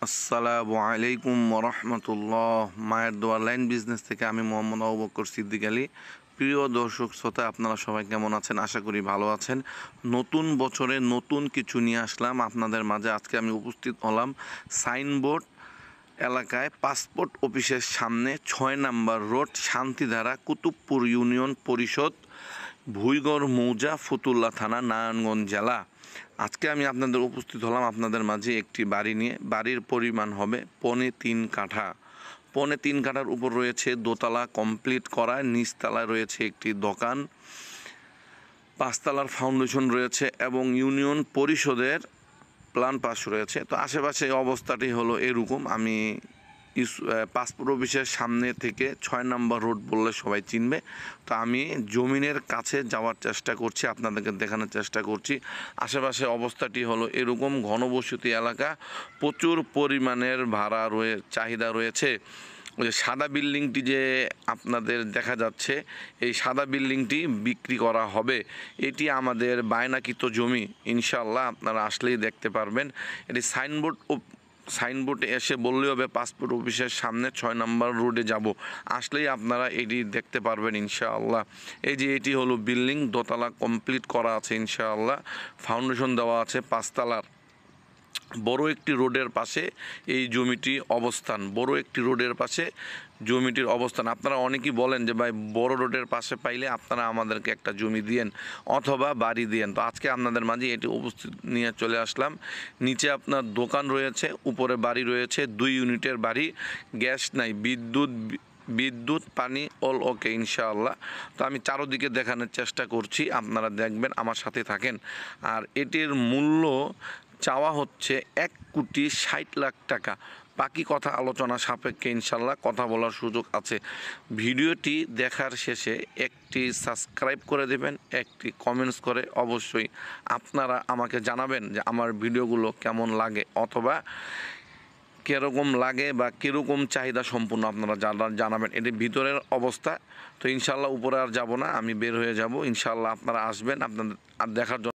আসসালামু আলাইকুম ওরহমতুল্লাহ। মায়ের দোয়া লাইন বিজনেস থেকে আমি মোহাম্মদ আবু বকর সিদ্দিক আলী। প্রিয় দর্শক শ্রোতা, আপনারা সবাই কেমন আছেন? আশা করি ভালো আছেন। নতুন বছরে নতুন কিছু নিয়ে আসলাম আপনাদের মাঝে। আজকে আমি উপস্থিত হলাম সাইনবোর্ড এলাকায়, পাসপোর্ট অফিসের সামনে ৬ নম্বর রোড, শান্তিধারা, কুতুবপুর ইউনিয়ন পরিষদ, ভুইগড় মৌজা, ফতুল্লা থানা, নারায়ণগঞ্জ জেলা। আজকে আমি আপনাদের উপস্থিত হলাম আপনাদের মাঝে একটি বাড়ি নিয়ে। বাড়ির পরিমাণ হবে ৩.৫ কাঠা। ৩.৫ কাঠার উপর রয়েছে দোতলা কমপ্লিট করা, নিচতলায় রয়েছে একটি দোকান, ৫ তলার ফাউন্ডেশন রয়েছে এবং ইউনিয়ন পরিষদের প্ল্যান পাস রয়েছে। তো আশেপাশে অবস্থাটি হলো এরকম। আমি পাসপোর্ট অফিসের সামনে থেকে ৬ নম্বর রোড বললে সবাই চিনবে। তো আমি জমিনের কাছে যাওয়ার চেষ্টা করছি, আপনাদেরকে দেখানোর চেষ্টা করছি। আশেপাশে অবস্থাটি হলো এরকম, ঘনবসতি এলাকা, প্রচুর পরিমাণের ভাড়া চাহিদা রয়েছে। ওই যে সাদা বিল্ডিংটি যে আপনাদের দেখা যাচ্ছে, এই সাদা বিল্ডিংটি বিক্রি করা হবে। এটি আমাদের বায়নাকৃত জমি, ইনশাআল্লাহ আপনারা আসলেই দেখতে পারবেন। এটি সাইনবোর্ডে এসে বললেই হবে পাসপোর্ট অফিসের সামনে ৬ নম্বর রোডে যাব, আসলেই আপনারা এটি দেখতে পারবেন ইনশাআল্লাহ। এই যে এটি হলো বিল্ডিং, দোতলা কমপ্লিট করা আছে ইনশাআল্লাহ, ফাউন্ডেশন দেওয়া আছে ৫ তলার। বড় একটি রোডের পাশে এই জমিটি অবস্থান, বড় একটি রোডের পাশে জমিটির অবস্থান। আপনারা অনেকেই বলেন যে ভাই বড় রোডের পাশে পাইলে আপনারা আমাদেরকে একটা জমি দিয়েন অথবা বাড়ি দিয়েন। তো আজকে আপনাদের মাঝে এটি উপস্থিত নিয়ে চলে আসলাম। নিচে আপনার দোকান রয়েছে, উপরে বাড়ি রয়েছে, ২ ইউনিটের বাড়ি, গ্যাস নাই, বিদ্যুৎ পানি অল ওকে ইনশাআল্লাহ। তো আমি চারোদিকে দেখানোর চেষ্টা করছি, আপনারা দেখবেন, আমার সাথে থাকেন। আর এটির মূল্য চাওয়া হচ্ছে ১,৬০,০০,০০০ টাকা। বাকি কথা আলোচনা সাপেক্ষে ইনশাল্লাহ কথা বলার সুযোগ আছে। ভিডিওটি দেখার শেষে একটি সাবস্ক্রাইব করে দেবেন, একটি কমেন্টস করে অবশ্যই আপনারা আমাকে জানাবেন যে আমার ভিডিওগুলো কেমন লাগে অথবা কীরকম লাগে বা কীরকম চাহিদা সম্পূর্ণ আপনারা জানাবেন। এটি ভিতরের অবস্থা। তো ইনশাল্লাহ উপরে আর যাব না, আমি বের হয়ে যাব ইনশাল্লাহ। আপনারা আসবেন, আপনাদের আর দেখার জন্য